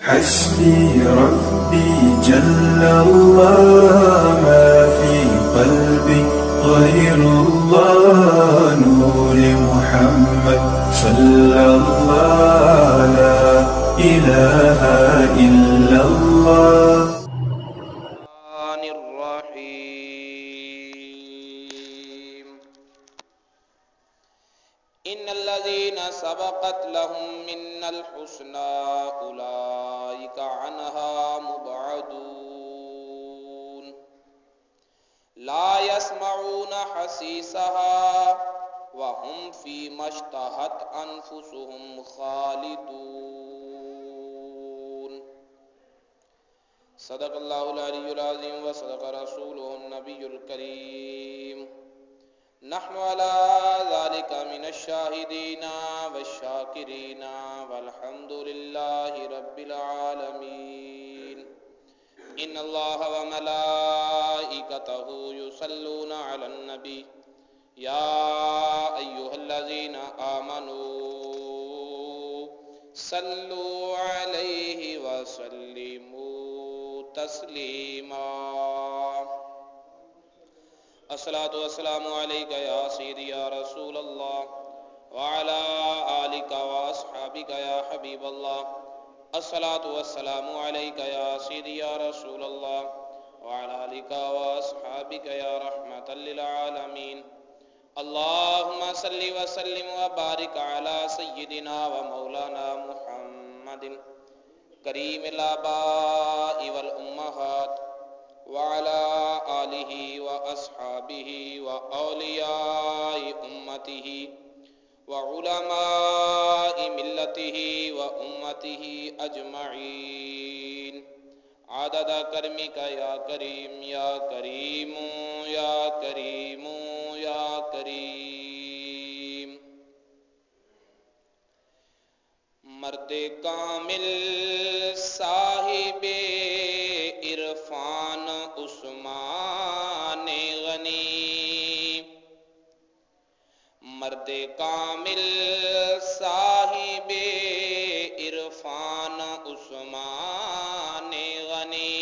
حسبي ربي جل الله ما في قلبي غير الله نور محمد صلى الله لا إله إلا الله. إن الذين سبقت لهم منا الحسنى أولئك عنها مبعدون لا يسمعون حسيسها وهم فيما اشتهت أنفسهم خالدون. صدق الله العلي العظيم وصدق رسوله النبي الكريم. نحن على ذلك من الشاهدين والشاكرين والحمد لله رب العالمين. إن الله وملائكته يصلون على النبي يا أيها الذين آمنوا صلوا عليه وسلموا تسليما. الصلاة والسلام عليك يا سيدي يا رسول الله وعلى آلك وأصحابك يا حبيب الله. الصلاة والسلام عليك يا سيدي يا رسول الله وعلى آلك وأصحابك يا رحمة للعالمين. اللهم صل وسلم وبارك على سيدنا ومولانا محمد كريم الآباء والأمهات وعلى آله وأصحابه وأولياء أمته وعلماء ملته وأمته أجمعين عدد كرمك يا كريم يا كريم يا كريم يا كريم. مرد کامل صاحب عرفان عثمان غنی. مرد کامل صاحب عرفان عثمان غنی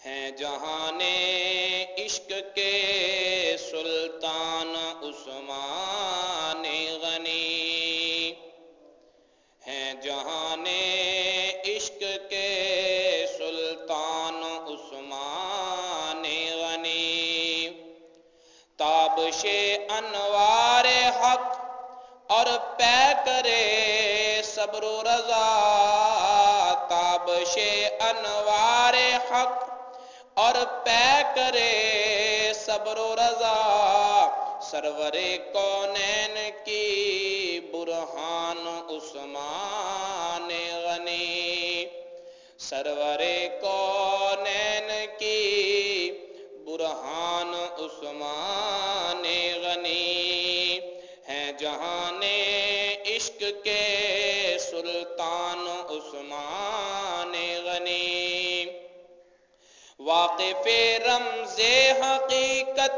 ہیں جہان عشق کے سلطان عثمان غنی. ہیں جہان عشق کے سلطان عثمان غنی. تابش انوار حق اور پے کرے صبر و رضا. تابش انوار حق اور پے کرے صبر و رضا. سرور کونین کی برہان عثمان غنی. سرور کونین کی برہان عثمان غنی ہیں جہان عشق کے سلطان عثمان غنی. واقف رمز حقیقت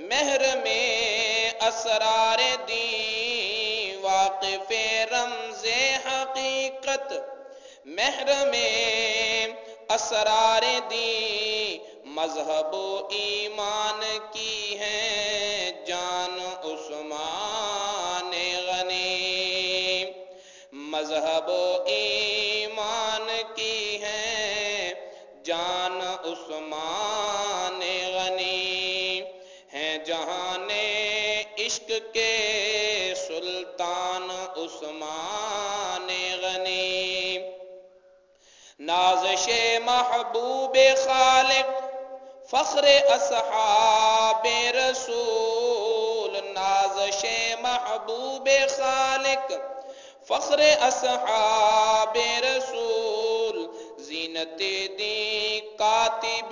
مہر میں اسرار دین. واقف رمز حقیقت مہر میں اسرار دین. مذہب و ایمان کی ہیں جان عثمان غنی. مذہب و ایمان کی ہیں جان عثمان غنی. ہیں جہان عشق کے سلطان عثمان غنی. نازش محبوب خالق فخر اصحاب رسول. نازش محبوب خالق فخر اصحاب رسول. زینت دی کاتب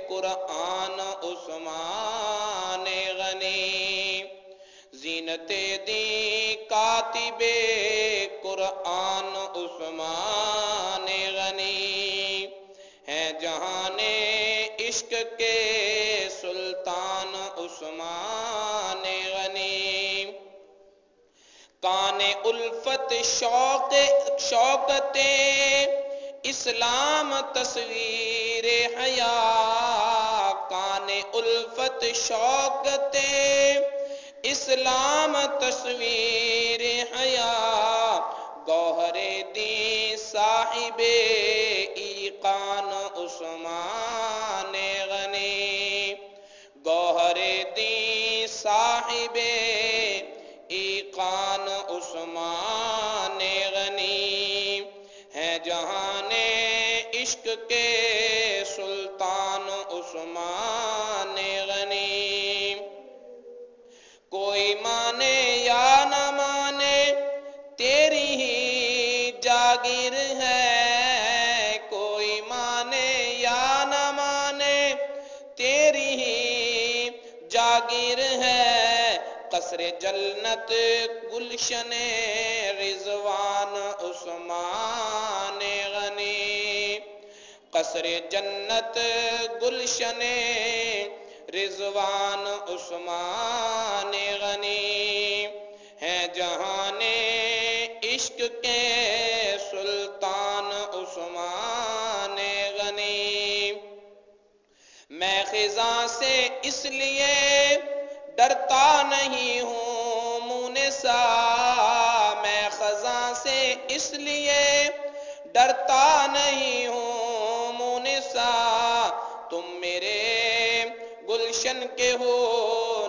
قرآن عثمان غنی. زینت دی کاتب قرآن عثمان غنی. ہیں جہان عشق کے سلطان عثمان غنی. کان الفت شوکت اسلام تصویر حیا، کان الفت شوکت اسلام تصویر حیا، گوہر دین صاحب ایقان عثمان غنی، گوہر دین صاحب ایقان عثمان غنی، ہیں جہان عشق کے سلطان عثمان غنی، کوئی مانے یا نہ مانے تیری ہی جاگیر ہے، کوئی مانے یا نہ مانے تیری ہی جاگیر ہے، قصر جنت گلشن رضوان عثمان غنی، قصر جنت گلشن رضوان عثمان غنی، ہیں جہان عشق کے سلطان عثمان غنی، میں خزاں سے اس لیے ڈرتا نہیں ہوں مونسا، میں خزاں سے اس لیے ڈرتا نہیں ہوں مونسا، تم میرے گلشن کے ہو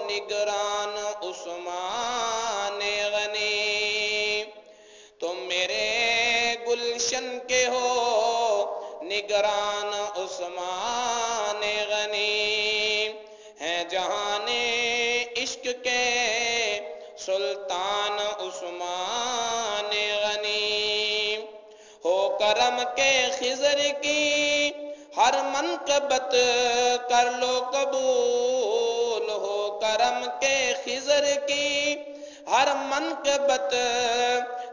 نگران عثمان غنی، تم میرے گلشن کے ہو نگران عثمان غنی، ہیں جہان عشق کے سلطان عثمان غنی، ہو کرم کے خضر کی ہر منقبت کر لو قبول، ہو کرم کے خضر کی ہر منقبت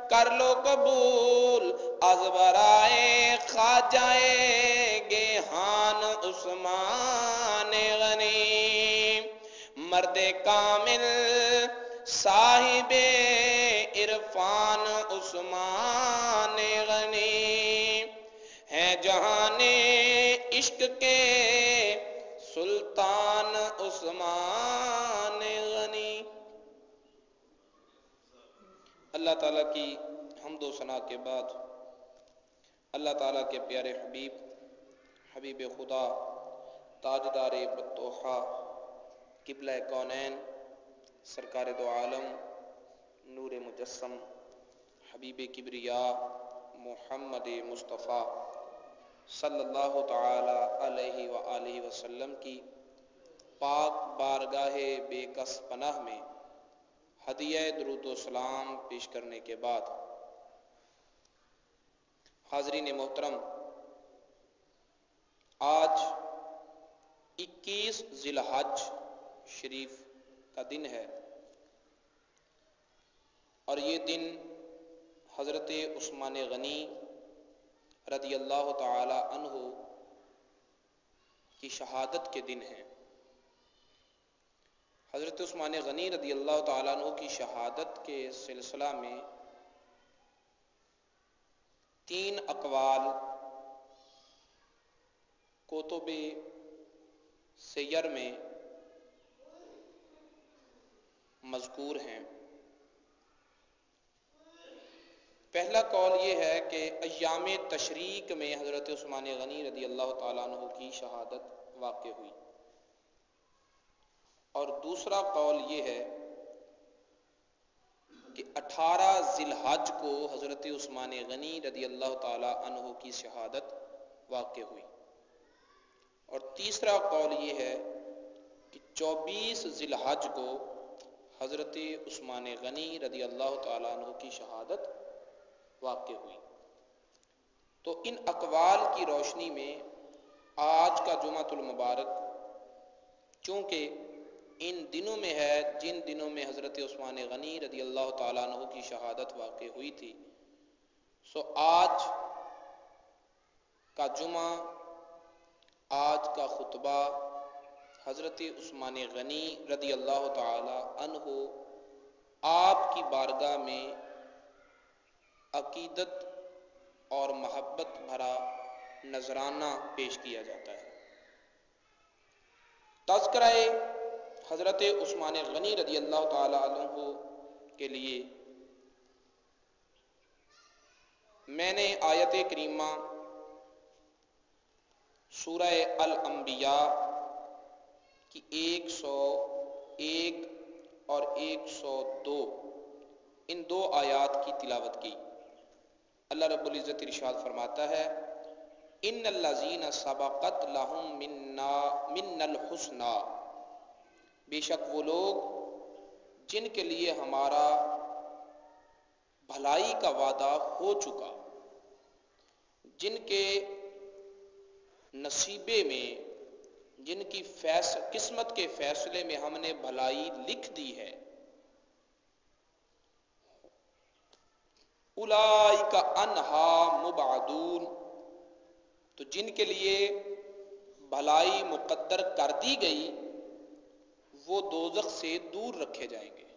کر لو قبول، از برائے خواجائے گیہان عثمان غنی، مرد کامل صاحب عرفان عثمان غنی، ہیں جہان عشق کے سلطان عثمان غنی۔ اللہ تعالیٰ کی حمد و ثنا کے بعد اللہ تعالیٰ کے پیارے حبیب خدا تاجدار بطوحہ قبلہ کونین سرکار دو عالم نور مجسم حبیب کبریا محمد مصطفیٰ صلی اللہ تعالی علیہ وآلہ وسلم کی پاک بارگاہ بے کس پناہ میں ہدیہ درود و سلام پیش کرنے کے بعد، حاضرین محترم، آج 21 ذی الحج شریف کا دن ہے، اور یہ دن حضرت عثمان غنی رضی اللہ تعالی عنہ کی شہادت کے دن ہیں۔ حضرت عثمان غنی رضی اللہ تعالی عنہ کی شہادت کے سلسلہ میں 3 اقوال کتب سیر میں مذکور ہیں۔ پہلا قول یہ ہے کہ ایام تشریق میں حضرت عثمان غنی رضی اللہ تعالیٰ عنہ کی شہادت واقع ہوئی، اور دوسرا قول یہ ہے کہ 18 ذی الحج کو حضرت عثمان غنی رضی اللہ تعالیٰ عنہ کی شہادت واقع ہوئی، اور تیسرا قول یہ ہے کہ 24 ذی الحج کو حضرت عثمان غنی رضی اللہ تعالیٰ عنہ کی شہادت واقع ہوئی۔ تو ان اقوال کی روشنی میں آج کا جمعۃ المبارک چونکہ ان دنوں میں ہے جن دنوں میں حضرت عثمان غنی رضی اللہ تعالیٰ عنہ کی شہادت واقع ہوئی تھی، سو آج کا جمعہ، آج کا خطبہ حضرت عثمان غنی رضی اللہ تعالی عنہ آپ کی بارگاہ میں عقیدت اور محبت بھرا نذرانہ پیش کیا جاتا ہے۔ تذکرہ حضرت عثمان غنی رضی اللہ تعالی عنہ کے لیے میں نے آیت کریمہ سورہ الانبیاء کی 101 اور 102 ان دو آیات کی تلاوت کی۔ اللہ رب العزت ارشاد فرماتا ہے ان الذین سبقت لہم منا الحسنی، بے شک وہ لوگ جن کے لیے ہمارا بھلائی کا وعدہ ہو چکا، جن کے نصیبے میں، جن کی قسمت کے فیصلے میں ہم نے بھلائی لکھ دی ہے، اولئک عنہا مبعدون، تو جن کے لیے بھلائی مقدر کر دی گئی وہ دوزخ سے دور رکھے جائیں گے،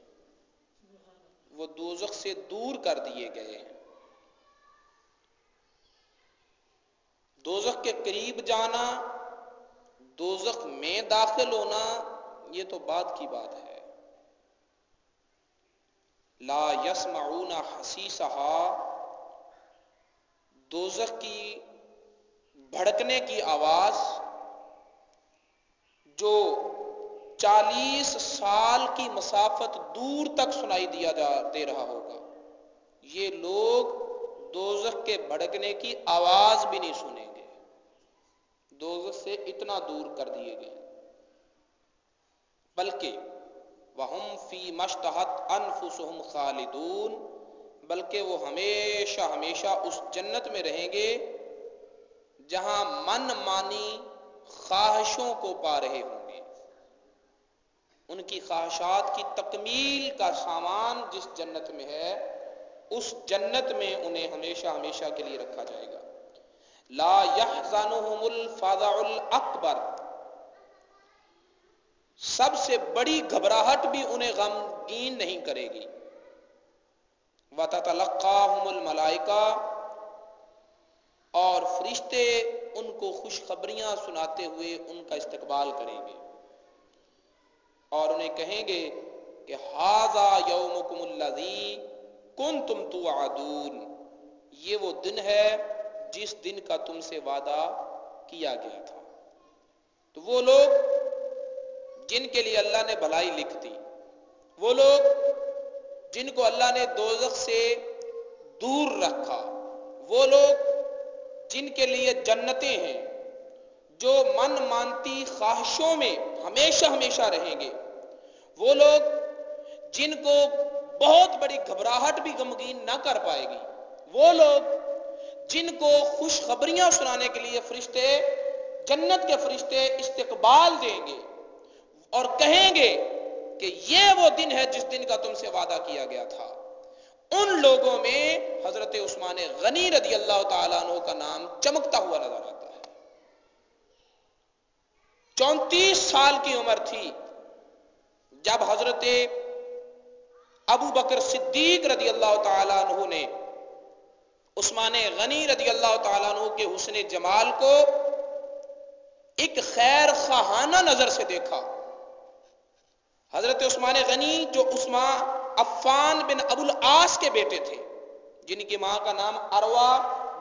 وہ دوزخ سے دور کر دیے گئے ہیں۔ دوزخ کے قریب جانا، دوزخ میں داخل ہونا، یہ تو بعد کی بات ہے۔ لا یسمعون حسیسها، دوزخ کی بھڑکنے کی آواز جو 40 سال کی مسافت دور تک سنائی دے رہا ہوگا، یہ لوگ دوزخ کے بھڑکنے کی آواز بھی نہیں سنیں گے، دوزخ سے اتنا دور کر دیے گئے۔ بلکہ وَهُمْ فِي مَا اشْتَهَتْ أَنفُسُهُمْ خَالِدُونَ، بلکہ وہ ہمیشہ ہمیشہ اس جنت میں رہیں گے جہاں من مانی خواہشوں کو پا رہے ہوں گے۔ ان کی خواہشات کی تکمیل کا سامان جس جنت میں ہے، اس جنت میں انہیں ہمیشہ ہمیشہ کے لیے رکھا جائے گا۔ لا يحزنهم الفزع الاکبر، سب سے بڑی گھبراہٹ بھی انہیں غمگین نہیں کرے گی۔ وتتلقاهم الملائکہ، اور فرشتے ان کو خوشخبریاں سناتے ہوئے ان کا استقبال کریں گے اور انہیں کہیں گے کہ ھذا یومکم الذی کنتم توعدون، یہ وہ دن ہے جس دن کا تم سے وعدہ کیا گیا تھا۔ تو وہ لوگ جن کے لیے اللہ نے بھلائی لکھ دی، وہ لوگ جن کو اللہ نے دوزخ سے دور رکھا، وہ لوگ جن کے لیے جنتیں ہیں، جو من مانتی خواہشوں میں ہمیشہ ہمیشہ رہیں گے، وہ لوگ جن کو بہت بڑی گھبراہٹ بھی غمگین نہ کر پائے گی، وہ لوگ جن کو خوشخبریاں سنانے کے لیے فرشتے، جنت کے فرشتے استقبال دیں گے اور کہیں گے کہ یہ وہ دن ہے جس دن کا تم سے وعدہ کیا گیا تھا، ان لوگوں میں حضرت عثمان غنی رضی اللہ تعالیٰ عنہ کا نام چمکتا ہوا نظر آتا ہے۔ 34 سال کی عمر تھی جب حضرت ابو بکر صدیق رضی اللہ تعالیٰ عنہ نے عثمان غنی رضی اللہ تعالیٰ عنہ کے حسن جمال کو ایک خیر خواہانہ نظر سے دیکھا۔ حضرت عثمان غنی جو عفان بن ابو العاص کے بیٹے تھے، جن کی ماں کا نام اروا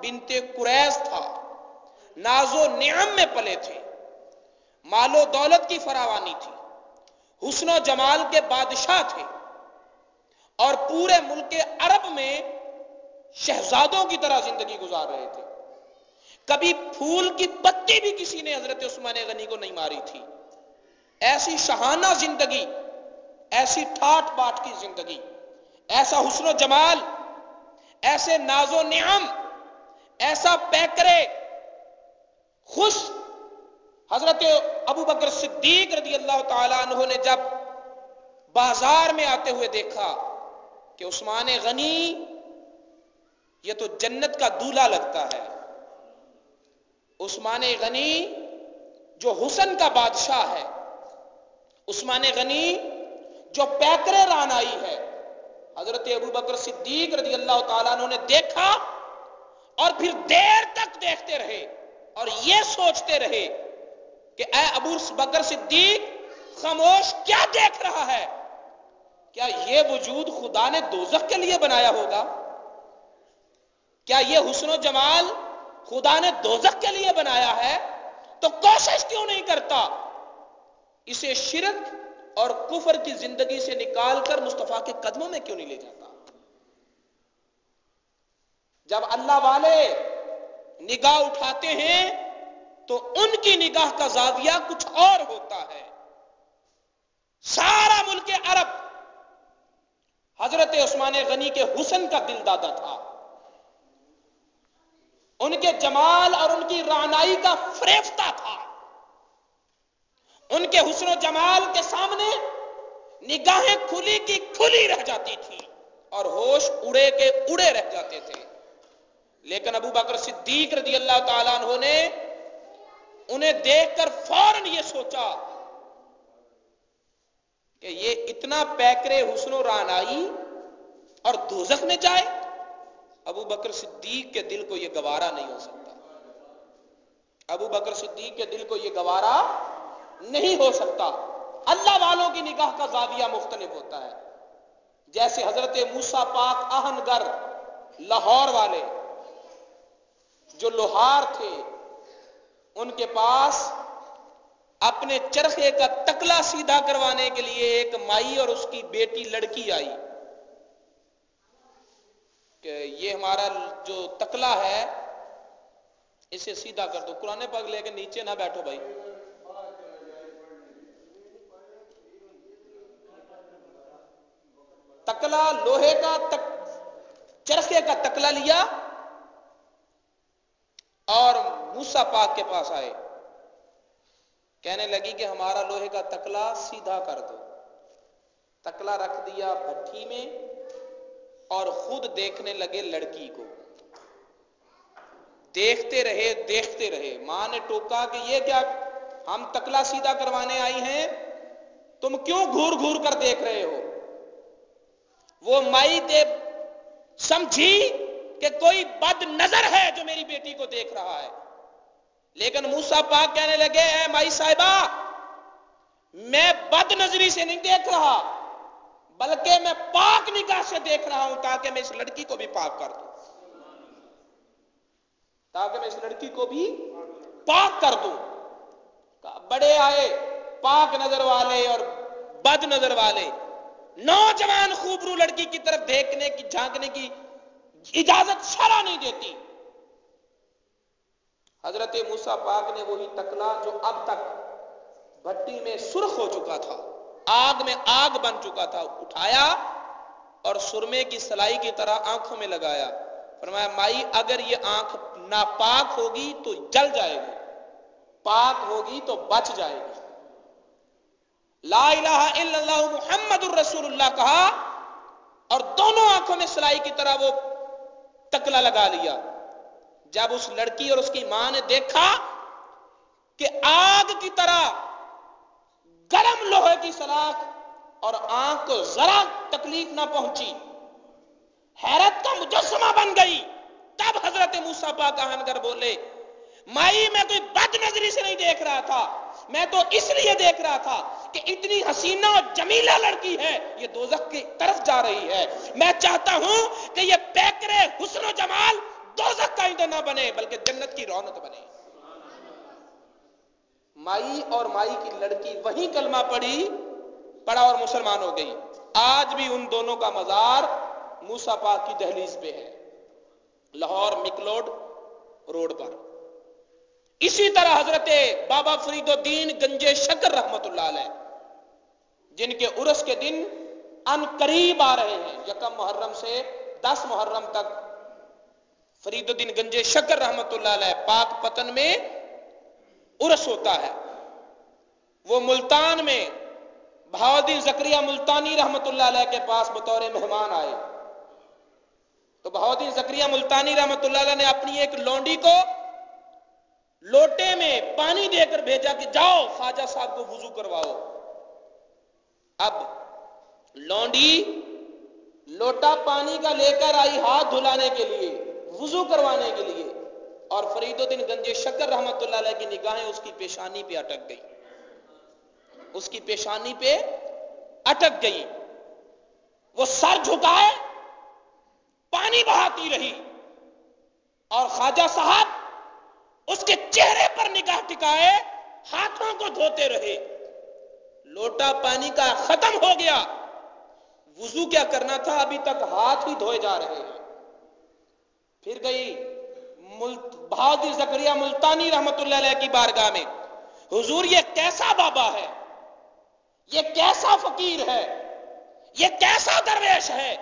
بنت قریظ تھا، ناز و نعم میں پلے تھے، مال و دولت کی فراوانی تھی، حسن و جمال کے بادشاہ تھے اور پورے ملک عرب میں شہزادوں کی طرح زندگی گزار رہے تھے۔ کبھی پھول کی پتی بھی کسی نے حضرت عثمان غنی کو نہیں ماری تھی۔ ایسی شاہانہ زندگی، ایسی ٹھاٹ باٹ کی زندگی، ایسا حسن و جمال، ایسے ناز و نعم، ایسا پیکرے خوش حضرت ابو بکر صدیق رضی اللہ تعالیٰ عنہ نے جب بازار میں آتے ہوئے دیکھا کہ عثمان غنی یہ تو جنت کا دولہا لگتا ہے، عثمان غنی جو حسن کا بادشاہ ہے، عثمان غنی جو پیکرے رانائی ہے، حضرت ابو بکر صدیق رضی اللہ تعالیٰ عنہ نے دیکھا اور پھر دیر تک دیکھتے رہے اور یہ سوچتے رہے کہ اے ابو بکر صدیق خاموش کیا دیکھ رہا ہے؟ کیا یہ وجود خدا نے دوزخ کے لیے بنایا ہوگا؟ کیا یہ حسن و جمال خدا نے دوزخ کے لیے بنایا ہے؟ تو کوشش کیوں نہیں کرتا اسے شرک اور کفر کی زندگی سے نکال کر مصطفیٰ کے قدموں میں کیوں نہیں لے جاتا؟ جب اللہ والے نگاہ اٹھاتے ہیں تو ان کی نگاہ کا زاویہ کچھ اور ہوتا ہے۔ سارا ملک عرب حضرت عثمان غنی کے حسن کا دل دادا تھا، ان کے جمال اور ان کی رعنائی کا فریفتہ تھا۔ ان کے حسن و جمال کے سامنے نگاہیں کھلی کی کھلی رہ جاتی تھی اور ہوش اڑے کے اڑے رہ جاتے تھے۔ لیکن ابو بکر صدیق رضی اللہ تعالیٰ عنہ نے انہیں دیکھ کر فوراً یہ سوچا کہ یہ اتنا پیکرے حسن و رعنائی اور دوزخ میں جائے؟ ابو بکر صدیق کے دل کو یہ گوارا نہیں ہو سکتا، ابو بکر صدیق کے دل کو یہ گوارا نہیں ہو سکتا۔ اللہ والوں کی نگاہ کا زاویہ مختلف ہوتا ہے۔ جیسے حضرت موسیٰ پاک آہنگر لاہور والے جو لوہار تھے، ان کے پاس اپنے چرخے کا تکلا سیدھا کروانے کے لیے ایک مائی اور اس کی بیٹی لڑکی آئی کہ یہ ہمارا جو تکلا ہے اسے سیدھا کر دو۔ قرآن پاک لے کے نیچے نہ بیٹھو بھائی، تکلا لوہے کا چرخے کا تکلا لیا اور موسیٰ پاک کے پاس آئے، کہنے لگی کہ ہمارا لوہے کا تکلا سیدھا کر دو۔ تکلا رکھ دیا بھٹی میں اور خود دیکھنے لگے لڑکی کو۔ دیکھتے رہے، ماں نے ٹوکا کہ یہ کیا، ہم تکلا سیدھا کروانے آئی ہیں، تم کیوں گھور گھور کر دیکھ رہے ہو؟ وہ مائی سمجھی کہ کوئی بد نظر ہے جو میری بیٹی کو دیکھ رہا ہے، لیکن موسیٰ پاک کہنے لگے اے مائی صاحبہ، میں بد نظری سے نہیں دیکھ رہا بلکہ میں پاک نگاہ سے دیکھ رہا ہوں تاکہ میں اس لڑکی کو بھی پاک کر دوں، بڑے آئے پاک نظر والے اور بد نظر والے، نوجوان خوبرو لڑکی کی طرف دیکھنے کی جھانکنے کی اجازت شرع نہیں دیتی۔ حضرت موسیٰ پاک نے وہی تکلا جو اب تک بھٹی میں سرخ ہو چکا تھا، آگ میں آگ بن چکا تھا، اٹھایا اور سرمے کی سلائی کی طرح آنکھوں میں لگایا، فرمایا مائی اگر یہ آنکھ ناپاک ہوگی تو جل جائے گی، پاک ہوگی تو بچ جائے گی۔ لا الہ الا اللہ محمد الرسول اللہ کہا اور دونوں آنکھوں میں سلائی کی طرح وہ تکلا لگا لیا۔ جب اس لڑکی اور اس کی ماں نے دیکھا کہ آگ کی طرح گرم لوہے کی سلاخ اور آنکھ کو ذرا تکلیف نہ پہنچی، حیرت کا مجسمہ بن گئی، تب حضرت موسیٰ پاک آہنگر بولے مائی میں کوئی بد نظری سے نہیں دیکھ رہا تھا، میں تو اس لیے دیکھ رہا تھا کہ اتنی حسینہ اور جمیلہ لڑکی ہے، یہ دوزخ کی طرف جا رہی ہے، میں چاہتا ہوں کہ یہ پیکرے حسن و جمال دوزخ کا ایندھن نہ بنے بلکہ جنت کی رونق بنے۔ مائی اور مائی کی لڑکی وہی کلمہ پڑھا اور مسلمان ہو گئی۔ آج بھی ان دونوں کا مزار موسیٰ پاک کی دہلیز پہ ہے، لاہور مکلوڈ روڈ پر۔ اسی طرح حضرت بابا فرید الدین گنجے شکر رحمت اللہ علیہ، جن کے عرس کے دن ان قریب آ رہے ہیں، 1 محرم سے 10 محرم تک فرید الدین گنجے شکر رحمت اللہ علیہ پاک پتن میں عرس ہوتا ہے۔ وہ ملتان میں بہاؤالدین زکریا ملتانی رحمت اللہ علیہ کے پاس بطور مہمان آئے، تو بہاؤالدین زکریا ملتانی رحمت اللہ علیہ نے اپنی ایک لونڈی کو لوٹے میں پانی دے کر بھیجا کہ جاؤ خواجہ صاحب کو وضو کرواؤ۔ اب لونڈی لوٹا پانی کا لے کر آئی ہاتھ دھلانے کے لیے، وضو کروانے کے لیے، اور فرید الدین گنج شکر رحمت اللہ علیہ کی نگاہیں اس کی پیشانی پہ اٹک گئی، اس کی پیشانی پہ اٹک گئی۔ وہ سر جھکائے پانی بہاتی رہی، اور خواجہ صاحب اس کے چہرے پر نگاہ ٹکائے ہاتھوں کو دھوتے رہے۔ لوٹا پانی کا ختم ہو گیا، وضو کیا کرنا تھا، ابھی تک ہاتھ ہی دھوئے جا رہے ہیں۔ پھر گئی بہادر زکریہ ملتانی رحمت اللہ علیہ کی بارگاہ میں، حضور یہ کیسا بابا ہے، یہ کیسا فقیر ہے، یہ کیسا درویش ہے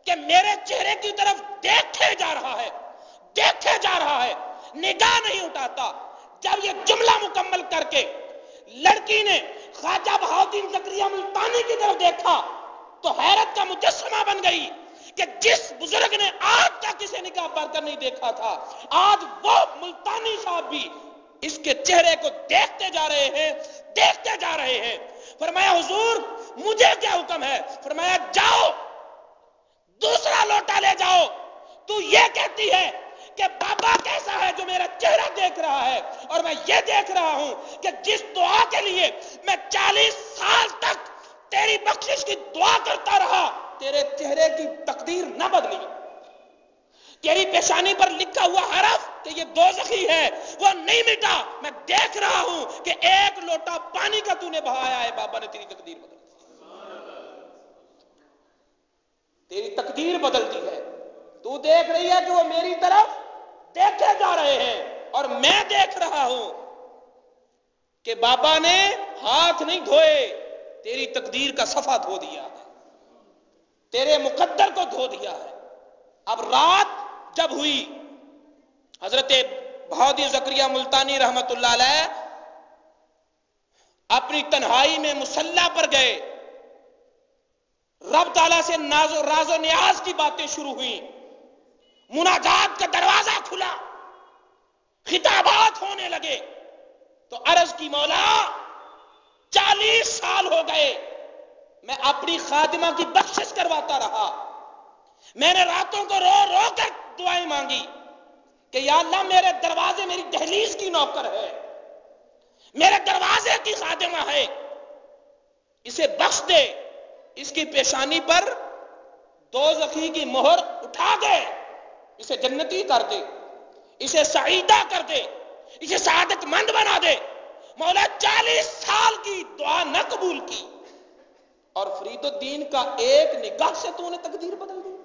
کہ میرے چہرے کی طرف دیکھے جا رہا ہے، دیکھے جا رہا ہے، نگاہ نہیں اٹھاتا۔ جب یہ جملہ مکمل کر کے لڑکی نے خواجہ بہاؤدین زکریا ملتانی کی طرف دیکھا تو حیرت کا مجسمہ بن گئی کہ جس بزرگ نے آج تک اسے نگاہ بھر کر نہیں دیکھا تھا، آج وہ ملتانی صاحب بھی اس کے چہرے کو دیکھتے جا رہے ہیں، دیکھتے جا رہے ہیں۔ فرمایا حضور مجھے کیا حکم ہے؟ فرمایا جاؤ دوسرا لوٹا لے جاؤ، تو یہ کہتی ہے کہ بابا کیسا ہے جو میرا چہرہ دیکھ رہا ہے، اور میں یہ دیکھ رہا ہوں کہ جس دعا کے لیے میں 40 سال تک تیری بخشش کی دعا کرتا رہا، تیرے چہرے کی تقدیر نہ بدلی، تیری پیشانی پر لکھا ہوا حرف کہ یہ دوزخی ہے وہ نہیں مٹا۔ میں دیکھ رہا ہوں کہ ایک لوٹا پانی کا تو نے بہایا ہے، بابا نے تیری تقدیر بدل دی، تیری تقدیر بدل دی ہے۔ تو دیکھ رہی ہے کہ وہ میری طرف دیکھے جا رہے ہیں، اور میں دیکھ رہا ہوں کہ بابا نے ہاتھ نہیں دھوئے، تیری تقدیر کا صفحہ دھو دیا ہے، تیرے مقدر کو دھو دیا ہے۔ اب رات جب ہوئی، حضرت بہادر زکریا ملتانی رحمت اللہ علیہ اپنی تنہائی میں مصلی پر گئے، رب تعالیٰ سے راز و نیاز کی باتیں شروع ہوئیں، مناجات کا دروازہ کھلا، خطابات ہونے لگے، تو عرض کی مولا 40 سال ہو گئے میں اپنی خادمہ کی بخشش کرواتا رہا، میں نے راتوں کو رو رو کر دعائیں مانگی کہ یا اللہ میرے دروازے میری دہلیز کی نوکر ہے، میرے دروازے کی خادمہ ہے، اسے بخش دے، اس کی پیشانی پر دوزخی کی مہر اٹھا دے، اسے جنتی کر دے، اسے سعیدہ کر دے، اسے سعادت مند بنا دے۔ مولا 40 سال کی دعا نہ قبول کی، اور فرید الدین کا ایک نگاہ سے تو نے تقدیر بدل دی،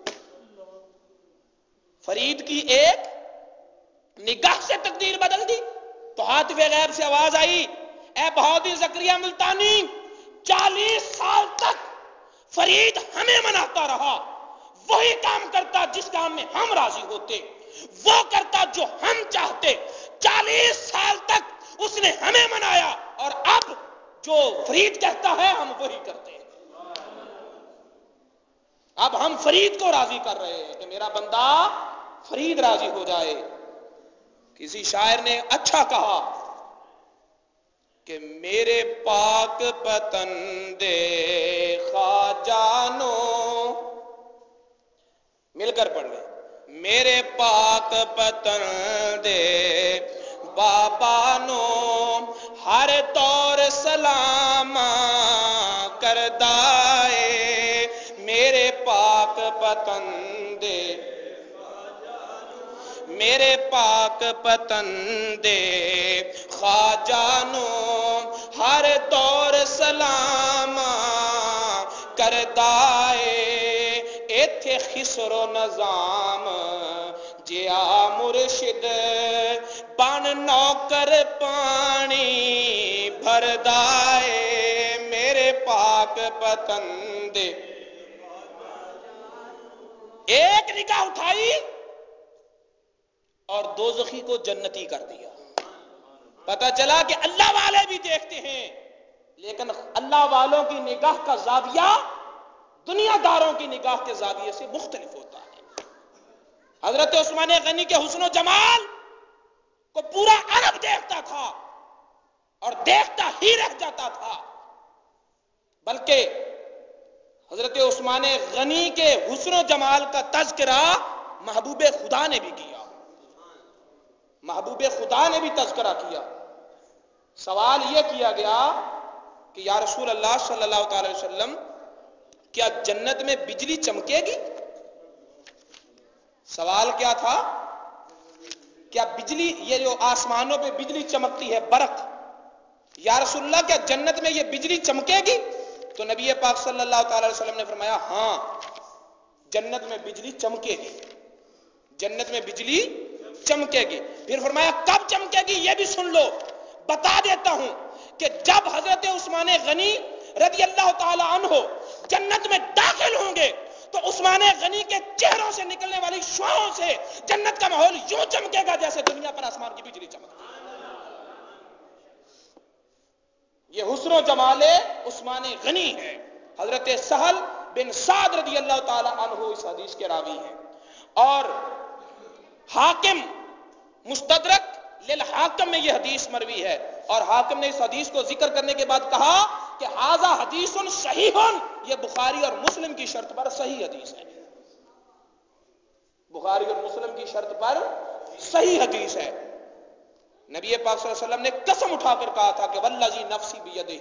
فرید کی ایک نگاہ سے تقدیر بدل دی۔ تو ہاتف غیب سے آواز آئی، اے بہادر زکریا ملتانی، 40 سال تک فرید ہمیں مناتا رہا، وہی کام کرتا جس کام میں ہم راضی ہوتے، وہ کرتا جو ہم چاہتے، 40 سال تک اس نے ہمیں منایا، اور اب جو فرید کہتا ہے ہم وہی کرتے ہیں۔ اب ہم فرید کو راضی کر رہے ہیں کہ میرا بندہ فرید راضی ہو جائے۔ کسی شاعر نے اچھا کہا کہ میرے پاک پتندے خواجانو، مل کر پڑھ لیں، میرے پاک پتندے بابانو، ہر دور سلام کردائے، میرے پاک پتندے، میرے پاک پتندے خواجانو، ہر دور سلام کردائے، ایتھے خسر و نظام جیا مرشد بن نوکر پانی بھردائے، میرے پاک پتندے۔ ایک نگاہ اٹھائی اور دوزخی کو جنتی کر دیا۔ پتہ چلا کہ اللہ والے بھی دیکھتے ہیں، لیکن اللہ والوں کی نگاہ کا زاویہ دنیا داروں کی نگاہ کے زاویے سے مختلف ہوتا ہے۔ حضرت عثمان غنی کے حسن و جمال کو پورا عرب دیکھتا تھا اور دیکھتا ہی رہ جاتا تھا، بلکہ حضرت عثمان غنی کے حسن و جمال کا تذکرہ محبوب خدا نے بھی کیا، محبوب خدا نے بھی تذکرہ کیا۔ سوال یہ کیا گیا کہ یا رسول اللہ صلی اللہ تعالی وسلم، کیا جنت میں بجلی چمکے گی؟ سوال کیا تھا؟ کیا بجلی، یہ جو آسمانوں پہ بجلی چمکتی ہے، برق، یا رسول اللہ کیا جنت میں یہ بجلی چمکے گی؟ تو نبی پاک صلی اللہ تعالی وسلم نے فرمایا ہاں، جنت میں بجلی چمکے گی، جنت میں بجلی چمکے گی۔ پھر فرمایا کب چمکے گی یہ بھی سن لو، بتا دیتا ہوں کہ جب حضرت عثمان غنی رضی اللہ تعالی عنہ جنت میں داخل ہوں گے تو عثمان غنی کے چہروں سے نکلنے والی شعاعوں سے جنت کا ماحول یوں چمکے گا جیسے دنیا پر آسمان کی بجلی چمکتی ہے۔ یہ حسن و جمال عثمان غنی ہے۔ حضرت سہل بن سعد رضی اللہ تعالی عنہ اس حدیث کے راوی ہیں، اور حاکم مستدرک للحاکم میں یہ حدیث مروی ہے، اور حاکم نے اس حدیث کو ذکر کرنے کے بعد کہا کہ ھذا حدیث صحیح، یہ بخاری اور مسلم کی شرط پر صحیح حدیث ہے، بخاری اور مسلم کی شرط پر صحیح حدیث ہے۔ نبی پاک صلی اللہ علیہ وسلم نے قسم اٹھا کر کہا تھا کہ والذی نفسی بیدہ،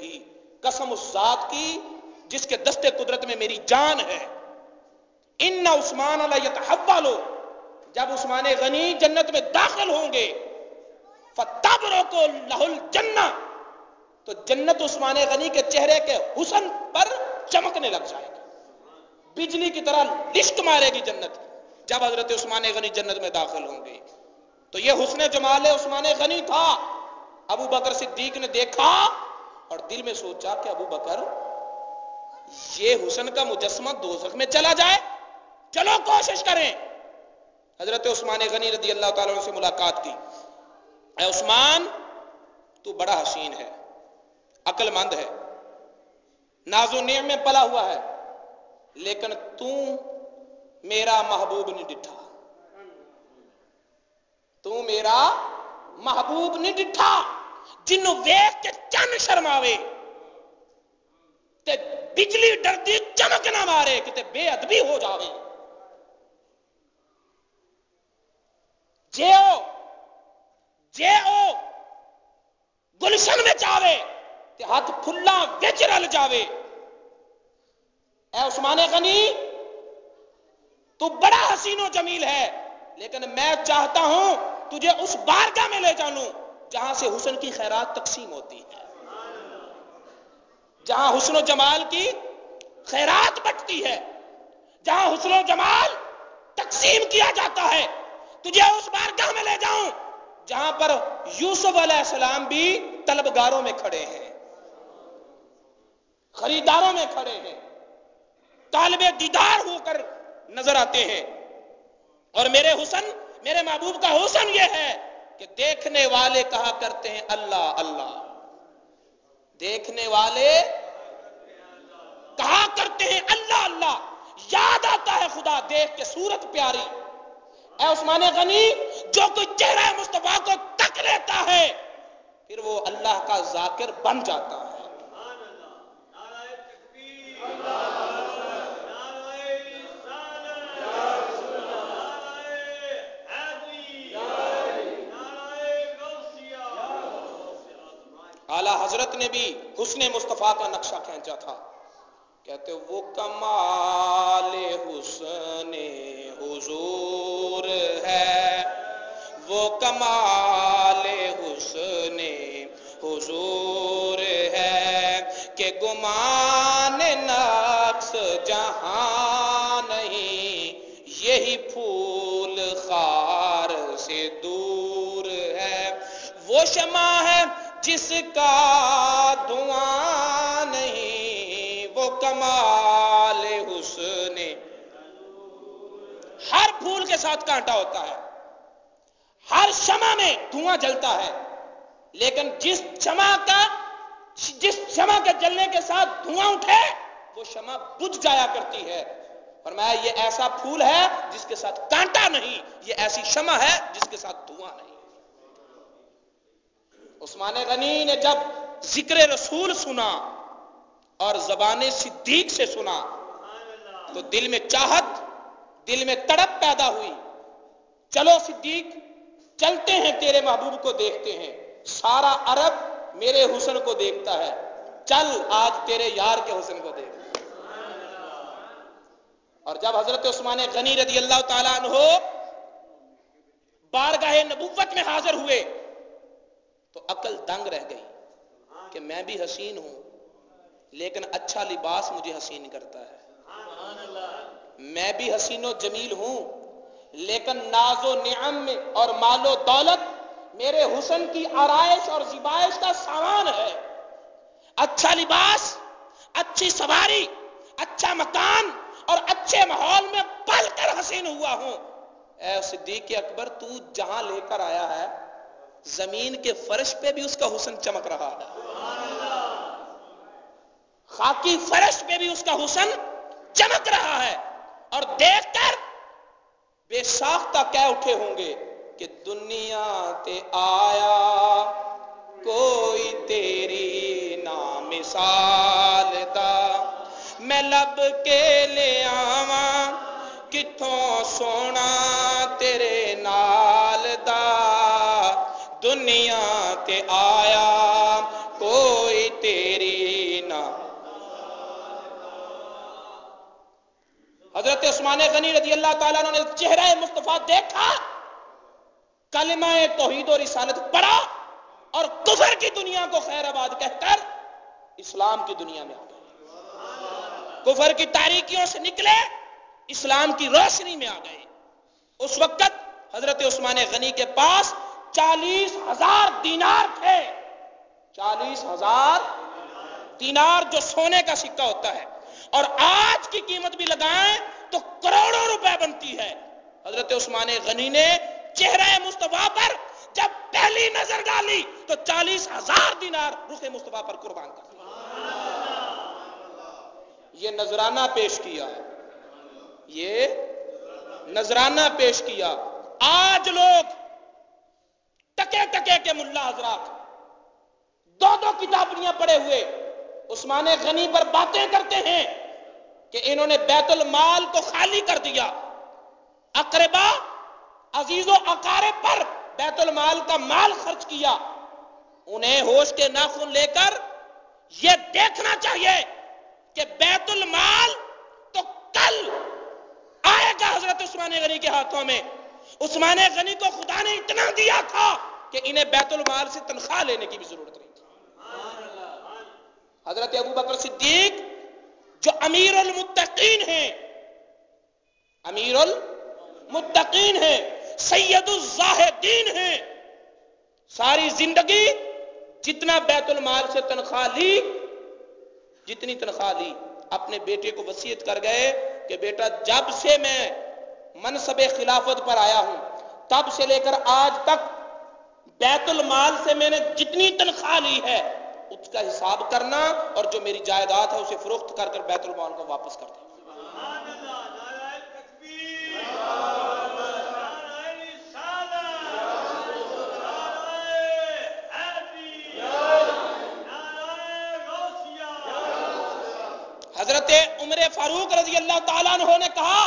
قسم اس ذات کی جس کے دست قدرت میں میری جان ہے، ان عثمان لیتحول، جب عثمان غنی جنت میں داخل ہوں گے، فتبرق لہ الجنہ، تو جنت عثمان غنی کے چہرے کے حسن پر چمکنے لگ جائے گی، بجلی کی طرح لشک مارے گی جنت جب حضرت عثمان غنی جنت میں داخل ہوں گے۔ تو یہ حسن جمال عثمان غنی تھا۔ ابو بکر صدیق نے دیکھا اور دل میں سوچا کہ ابو بکر، یہ حسن کا مجسمہ دوزخ میں چلا جائے، چلو کوشش کریں۔ حضرت عثمان غنی رضی اللہ تعالیٰ عنہ سے ملاقات کی، اے عثمان، تو بڑا حسین ہے، عقل مند ہے، ناز و نعم میں پلا ہوا ہے، لیکن تو میرا محبوب نہیں ڈٹھا، تو میرا محبوب نہیں ڈٹھا، جنوں ویکھ کے چن شرماوے تے بجلی ڈردی چمک نہ مارے کہ بے ادبی ہو جاوے، جے او گلشن میں جاوے تے ہاتھ پھلا وچ رل جاوے۔ اے عثمان غنی، تو بڑا حسین و جمیل ہے، لیکن میں چاہتا ہوں تجھے اس بارگاہ میں لے جانوں جہاں سے حسن کی خیرات تقسیم ہوتی ہے، جہاں حسن و جمال کی خیرات بٹتی ہے، جہاں حسن و جمال تقسیم کیا جاتا ہے، تجھے اس بارگاہ میں لے جاؤں جہاں پر یوسف علیہ السلام بھی طلبگاروں میں کھڑے ہیں، خریداروں میں کھڑے ہیں، طالب دیدار ہو کر نظر آتے ہیں۔ اور میرے محبوب کا حسن یہ ہے کہ دیکھنے والے کہا کرتے ہیں اللہ اللہ، دیکھنے والے کہا کرتے ہیں اللہ اللہ، یاد آتا ہے خدا دیکھ کے صورت پیاری۔ اے عثمان غنی، جو کوئی چہرہ مصطفیٰ کو تک لیتا ہے پھر وہ اللہ کا ذاکر بن جاتا ہے۔ اعلیٰ حضرت نے بھی حسن مصطفیٰ کا نقشہ کھینچا تھا، کہتے وہ کمال حسن حضور ہے، وہ کمال حسن حضور ہے کہ گمان نقص جہاں نہیں، یہی پھول خار سے دور ہے، وہ شمع ہے جس کا دھواں نہیں، وہ کمال حسن، ہر پھول کے ساتھ کانٹا ہوتا ہے، ہر شمع میں دھواں جلتا ہے، لیکن جس شمع کے جلنے کے ساتھ دھواں اٹھے وہ شمع بجھ جایا کرتی ہے۔ فرمایا یہ ایسا پھول ہے جس کے ساتھ کانٹا نہیں، یہ ایسی شمع ہے جس کے ساتھ دھواں نہیں۔ عثمان غنی نے جب ذکر رسول سنا اور زبان صدیق سے سنا تو دل میں چاہت، دل میں تڑپ پیدا ہوئی، چلو صدیق چلتے ہیں تیرے محبوب کو دیکھتے ہیں، سارا عرب میرے حسن کو دیکھتا ہے، چل آج تیرے یار کے حسن کو دیکھ۔ اور جب حضرت عثمان غنی رضی اللہ تعالیٰ عنہ بارگاہ نبوت میں حاضر ہوئے تو عقل دنگ رہ گئی کہ میں بھی حسین ہوں لیکن اچھا لباس مجھے حسین کرتا ہے، میں بھی حسین و جمیل ہوں لیکن ناز و نعم میں اور مال و دولت میرے حسن کی آرائش اور زیبائش کا سامان ہے۔ اچھا لباس، اچھی سواری، اچھا مکان اور اچھے ماحول میں پل کر حسین ہوا ہوں۔ اے صدیق اکبر، تو جہاں لے کر آیا ہے زمین کے فرش پہ بھی اس کا حسن چمک رہا ہے، خاکی فرش پہ بھی اس کا حسن چمک رہا ہے، اور دیکھ کر بے ساختہ کہہ اٹھے ہوں گے کہ دنیا تے آیا کوئی تیری نامثال دا، میں لب کے لے آواں کتھوں سونا تیرے نال دا، دنیا تے آیا کوئی تیری نام۔ حضرت عثمان غنی رضی اللہ تعالیٰ عنہ نے چہرہ مصطفیٰ دیکھا، کلمہ توحید و رسالت پڑھا اور کفر کی دنیا کو خیر آباد کہہ کر اسلام کی دنیا میں آ گئے، کفر کی تاریکیوں سے نکلے، اسلام کی روشنی میں آ گئے۔ اس وقت حضرت عثمان غنی کے پاس 40,000 دینار تھے، 40,000 دینار جو سونے کا سکہ ہوتا ہے، اور آج کی قیمت بھی لگائیں تو کروڑوں روپے بنتی ہے۔ حضرت عثمان غنی نے چہرہ مصطفیٰ پر جب پہلی نظر ڈالی تو 40,000 دینار رخ مصطفیٰ پر قربان کر دیا۔ یہ نذرانہ پیش کیا، یہ نذرانہ پیش کیا۔ آج لوگ ٹکے ٹکے کے ملا حضرات 2 کتابیاں پڑھے ہوئے عثمان غنی پر باتیں کرتے ہیں کہ انہوں نے بیت المال کو خالی کر دیا، اقربا عزیز و اقارب پر بیت المال کا مال خرچ کیا۔ انہیں ہوش کے ناخن لے کر یہ دیکھنا چاہیے کہ بیت المال تو کل آئے گا حضرت عثمان غنی کے ہاتھوں میں۔ عثمان غنی کو خدا نے اتنا دیا تھا کہ انہیں بیت المال سے تنخواہ لینے کی بھی ضرورت نہیں تھی۔ حضرت ابو بکر صدیق جو امیر المتقین ہیں، امیر المتقین ہیں، سید الزاہدین ہیں، ساری زندگی جتنا بیت المال سے تنخواہ لی، جتنی تنخواہ لی، اپنے بیٹے کو وصیت کر گئے کہ بیٹا جب سے میں منصب خلافت پر آیا ہوں تب سے لے کر آج تک بیت المال سے میں نے جتنی تنخواہ لی ہے اس کا حساب کرنا، اور جو میری جائیداد ہے اسے فروخت کر کر بیت المال کو واپس کر دینا۔ حضرت عمر فاروق رضی اللہ تعالیٰ عنہ نے کہا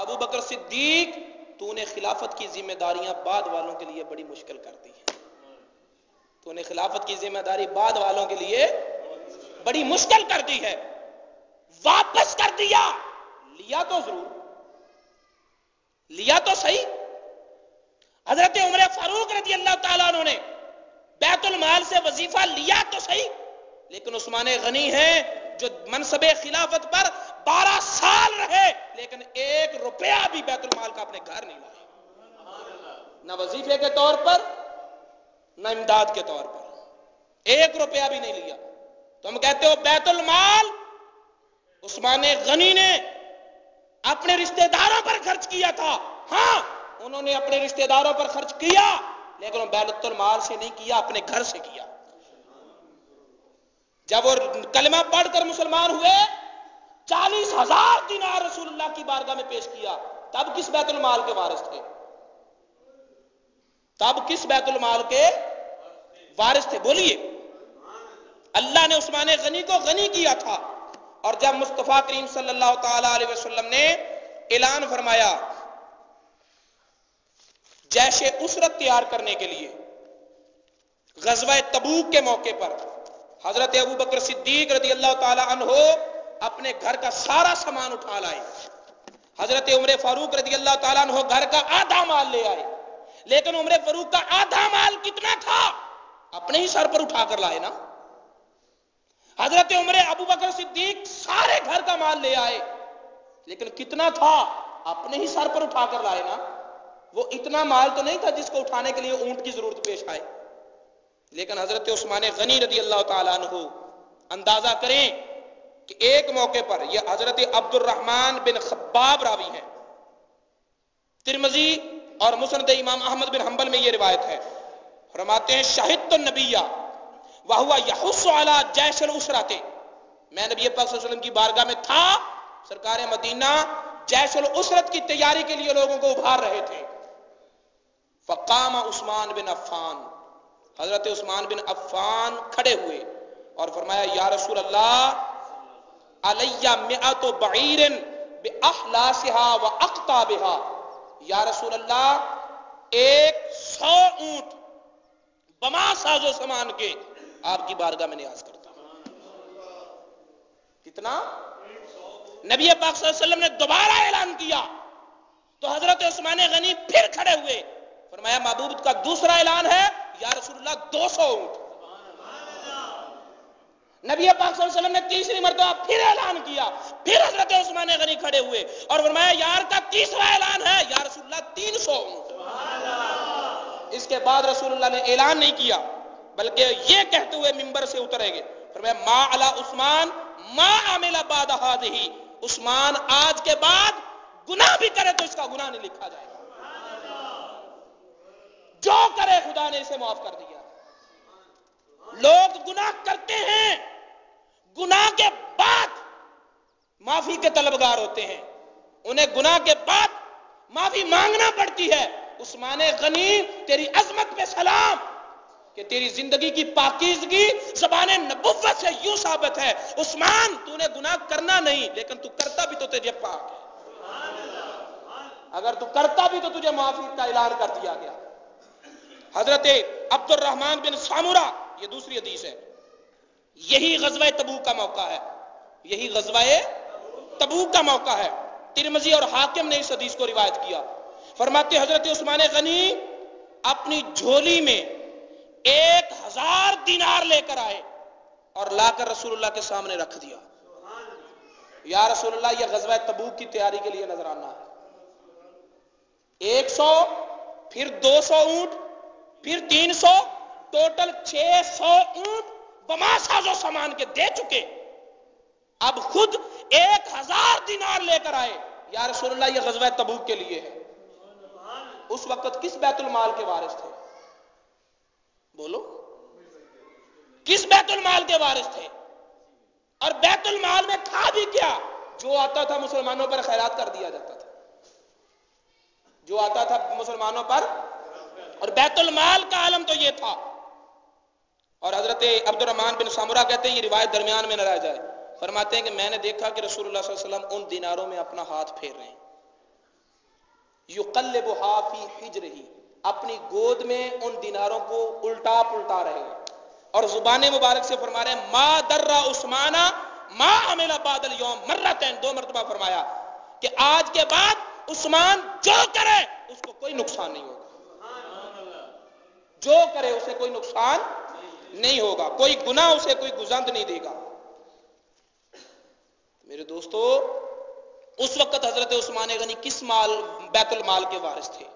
ابو بکر صدیق تو نے خلافت کی ذمہ داریاں بعد والوں کے لیے بڑی مشکل کر دی ہے، تو نے خلافت کی ذمہ داری بعد والوں کے لیے بڑی مشکل کر دی ہے، واپس کر دیا، لیا تو ضرور، لیا تو صحیح۔ حضرت عمر فاروق رضی اللہ تعالیٰ عنہ نے بیت المال سے وظیفہ لیا تو صحیح، لیکن عثمان غنی ہیں جو منصب خلافت پر 12 سال رہے لیکن 1 روپیہ بھی بیت المال کا اپنے گھر نہیں لائے، نہ وظیفے کے طور پر نہ امداد کے طور پر، 1 روپیہ بھی نہیں لیا۔ تم کہتے ہو بیت المال عثمان غنی نے اپنے رشتہ داروں پر خرچ کیا تھا، ہاں انہوں نے اپنے رشتہ داروں پر خرچ کیا لیکن بیت المال سے نہیں کیا، اپنے گھر سے کیا۔ جب وہ کلمہ پڑھ کر مسلمان ہوئے 40,000 دینار رسول اللہ کی بارگاہ میں پیش کیا، تب کس بیت المال کے وارث تھے؟ تب کس بیت المال کے وارث تھے؟ بولیے۔ اللہ نے عثمان غنی کو غنی کیا تھا، اور جب مصطفیٰ کریم صلی اللہ تعالی علیہ وسلم نے اعلان فرمایا جیش اسرت تیار کرنے کے لیے غزوہ تبوک کے موقع پر حضرت ابو بکر صدیق رضی اللہ تعالی عنہ اپنے گھر کا سارا سامان اٹھا لائے، حضرت عمر فاروق رضی اللہ تعالیٰ عنہ گھر کا آدھا مال لے آئے، لیکن عمر فاروق کا آدھا مال کتنا تھا اپنے ہی سر پر اٹھا کر لائے نا۔ حضرت عمر ابو بکر صدیق سارے گھر کا مال لے آئے، لیکن کتنا تھا اپنے ہی سر پر اٹھا کر لائے نا۔ وہ اتنا مال تو نہیں تھا جس کو اٹھانے کے لیے اونٹ کی ضرورت پیش آئے، لیکن حضرت عثمان غنی رضی اللہ تعالیٰ عنہ اندازہ کریں کہ ایک موقع پر، یہ حضرت عبد الرحمن بن خباب راوی ہیں، ترمذی اور مسند امام احمد بن حنبل میں یہ روایت ہے، فرماتے ہیں شہدت النبی وہو یحث علی جیش الاسرۃ، میں نبی پاک صلی اللہ علیہ وسلم کی بارگاہ میں تھا، سرکار مدینہ جیش الاسرت کی تیاری کے لیے لوگوں کو ابھار رہے تھے۔ فقام عثمان بن عفان، حضرت عثمان بن عفان کھڑے ہوئے اور فرمایا یا رسول اللہ علیہ مئۃ بعیر باحلاسها واقطابها، یا رسول اللہ 100 اونٹ بما ساز و سامان کے آپ کی بارگاہ میں نیاز کرتا ہوں۔ کتنا؟ نبی پاک صلی اللہ علیہ وسلم نے دوبارہ اعلان کیا تو حضرت عثمان غنی پھر کھڑے ہوئے، فرمایا محبوب کا دوسرا اعلان ہے یا رسول اللہ 200 اونٹ۔ نبی پاک صلی اللہ علیہ وسلم نے تیسری مرتبہ پھر اعلان کیا، پھر حضرت عثمان غنی کھڑے ہوئے اور فرمایا یار کا تیسرا اعلان ہے یا رسول اللہ 300 اونٹ۔ اس کے بعد رسول اللہ نے اعلان نہیں کیا بلکہ یہ کہتے ہوئے منبر سے اترے گے، فرمایا ما علی عثمان ما عمل بعد هذه، عثمان آج کے بعد گناہ بھی کرے تو اس کا گناہ نہیں لکھا جائے گا، جو کرے خدا نے اسے معاف کر دیا۔ لوگ گناہ کرتے ہیں، گناہ کے بعد معافی کے طلبگار ہوتے ہیں، انہیں گناہ کے بعد معافی مانگنا پڑتی ہے۔ عثمان غنی تیری عظمت پہ سلام کہ تیری زندگی کی پاکیزگی زبان نبوت سے یوں ثابت ہے، عثمان تو نے گناہ کرنا نہیں لیکن تو کرتا بھی تو تجھے پاک ہے، اگر تو کرتا بھی تو تجھے معافی کا اعلان کر دیا گیا۔ حضرت عبد الرحمن بن سامورہ، یہ دوسری حدیث ہے، یہی غزوہ تبوک کا موقع ہے، یہی غزوہ تبوک کا موقع ہے، ترمذی اور حاکم نے اس حدیث کو روایت کیا۔ فرماتے حضرت عثمان غنی اپنی جھولی میں 1000 دینار لے کر آئے اور لا کر رسول اللہ کے سامنے رکھ دیا، یا رسول اللہ یہ غزوہ تبوک کی تیاری کے لیے نذرانہ ہے۔ 100 پھر 200 اونٹ پھر 300، ٹوٹل 600 اونٹ بما ساز و سامان کے دے چکے، اب خود 1000 دینار لے کر آئے، یا رسول اللہ یہ غزوہ تبوک کے لیے ہے۔ اس وقت کس بیت المال کے وارث تھے؟ بولو، کس بیت المال کے وارث تھے؟ اور بیت المال میں تھا بھی کیا؟ جو آتا تھا مسلمانوں پر خیرات کر دیا جاتا تھا، جو آتا تھا مسلمانوں پر، اور بیت المال کا عالم تو یہ تھا۔ اور حضرت عبد الرحمن بن سامورہ کہتے ہیں یہ روایت درمیان میں نہ رہ جائے، فرماتے ہیں کہ میں نے دیکھا کہ رسول اللہ صلی اللہ علیہ وسلم ان دیناروں میں اپنا ہاتھ پھیر رہے ہیں، یقلبها فی حجرہ، اپنی گود میں ان دیناروں کو الٹا پلٹا رہے ہیں، اور زبان مبارک سے فرما رہے ہیں ما در عثمان ما عمل بعد اليوم مرتين، 2 مرتبہ فرمایا کہ آج کے بعد عثمان جو کرے اس کو کوئی نقصان نہیں ہوگا، جو کرے اسے کوئی نقصان نہیں ہوگا، کوئی گناہ اسے کوئی گزند نہیں دے گا۔ میرے دوستو، اس وقت حضرت عثمان غنی کس مال بیت المال کے وارث تھے؟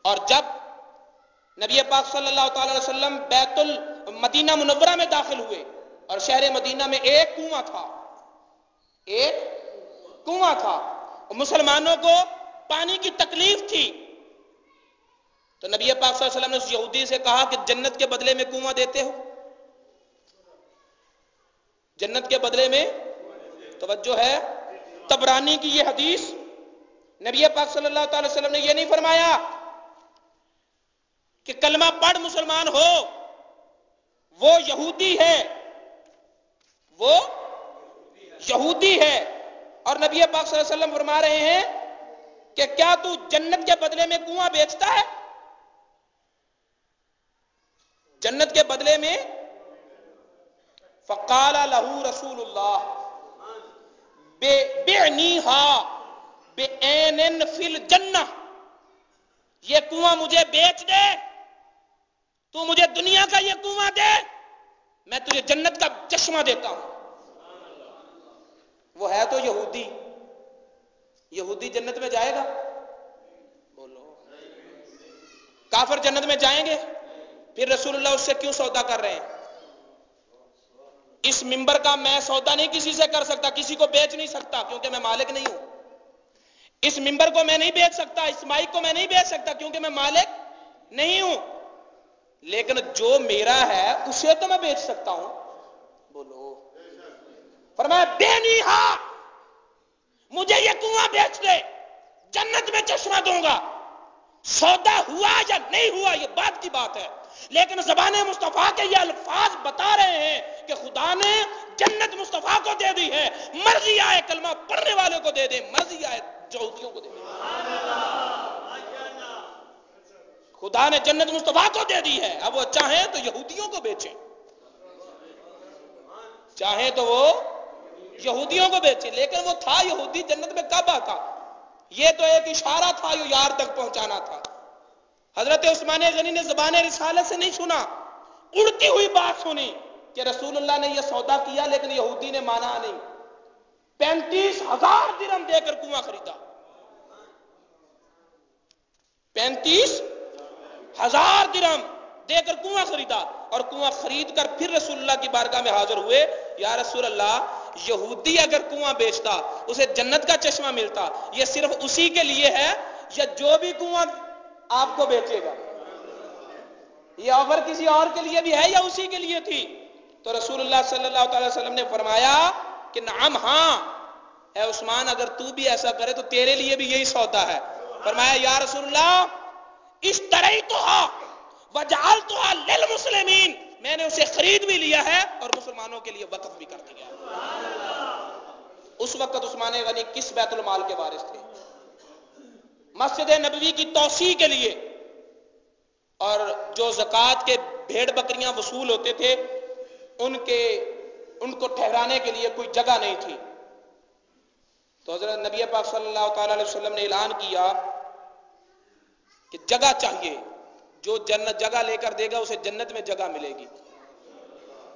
اور جب نبی پاک صلی اللہ تعالی علیہ وسلم بیت المدینہ منورہ میں داخل ہوئے اور شہر مدینہ میں ایک کنواں تھا، ایک کنواں تھا، مسلمانوں کو پانی کی تکلیف تھی، تو نبی پاک صلی اللہ علیہ وسلم نے اس یہودی سے کہا کہ جنت کے بدلے میں کنواں دیتے ہو؟ جنت کے بدلے میں، توجہ ہے، طبرانی کی یہ حدیث، نبی پاک صلی اللہ تعالی وسلم نے یہ نہیں فرمایا کہ کلمہ پڑھ مسلمان ہو، وہ یہودی ہے، وہ یہودی ہے، اور نبی پاک صلی اللہ علیہ وسلم فرما رہے ہیں کہ کیا تو جنت کے بدلے میں کنواں بیچتا ہے؟ جنت کے بدلے میں؟ فقال له رسول اللہ بعنیها بعین فی الجنہ، یہ کنواں مجھے بیچ دے، تو مجھے دنیا کا یہ کنواں دے، میں تجھے جنت کا چشمہ دیتا ہوں۔ وہ ہے تو یہودی، یہودی جنت میں جائے گا؟ بولو، کافر جنت میں جائیں گے؟ پھر رسول اللہ اس سے کیوں سودا کر رہے ہیں؟ اس منبر کا میں سودا نہیں کسی سے کر سکتا، کسی کو بیچ نہیں سکتا، کیونکہ میں مالک نہیں ہوں۔ اس منبر کو میں نہیں بیچ سکتا، اس مائک کو میں نہیں بیچ سکتا، کیونکہ میں مالک نہیں ہوں، لیکن جو میرا ہے اسے تو میں بیچ سکتا ہوں۔ بولو، فرمایا بینیہا، مجھے یہ کنواں بیچ دے، جنت میں چشمہ دوں گا۔ سودا ہوا یا نہیں ہوا یہ بات کی بات ہے، لیکن زبان مصطفیٰ کے یہ الفاظ بتا رہے ہیں کہ خدا نے جنت مصطفیٰ کو دے دی ہے، مرضی آئے کلمہ پڑھنے والے کو دے دے، مرضی آئے یہودیوں کو دے دے۔ خدا نے جنت مصطفیٰ کو دے دی ہے، اب وہ چاہیں تو یہودیوں کو بیچیں، چاہیں تو وہ یہودیوں کو بیچیں، لیکن وہ تھا یہودی جنت میں کب آتا؟ یہ تو ایک اشارہ تھا جو یار تک پہنچانا تھا۔ حضرت عثمان غنی نے زبان رسالت سے نہیں سنا، اڑتی ہوئی بات سنی کہ رسول اللہ نے یہ سودا کیا لیکن یہودی نے مانا نہیں۔ 35,000 درہم دے کر کنواں خریدا، 35,000 درہم دے کر کنواں خریدا، اور کنواں خرید کر پھر رسول اللہ کی بارگاہ میں حاضر ہوئے۔ یا رسول اللہ، یہودی اگر کنواں بیچتا اسے جنت کا چشمہ ملتا، یہ صرف اسی کے لیے ہے یا جو بھی کنواں آپ کو بیچے گا؟ یہ آفر کسی اور کے لیے بھی ہے یا اسی کے لیے تھی؟ تو رسول اللہ صلی اللہ علیہ وسلم نے فرمایا کہ نعم، ہاں اے عثمان، اگر تو بھی ایسا کرے تو تیرے لیے بھی یہی سودا ہے۔ فرمایا یا رسول اللہ، اشتریتھا وجعلتھا للمسلمین، میں نے اسے خرید بھی لیا ہے اور مسلمانوں کے لیے وقف بھی کر دیا۔ اس وقت عثمان غنی کس بیت المال کے وارث تھے؟ مسجد نبوی کی توسیع کے لیے، اور جو زکوٰۃ کے بھیڑ بکریاں وصول ہوتے تھے ان کو ٹھہرانے کے لیے کوئی جگہ نہیں تھی، تو حضرت نبی پاک صلی اللہ تعالی علیہ وسلم نے اعلان کیا کہ جگہ چاہیے، جو جنت جگہ لے کر دے گا اسے جنت میں جگہ ملے گی۔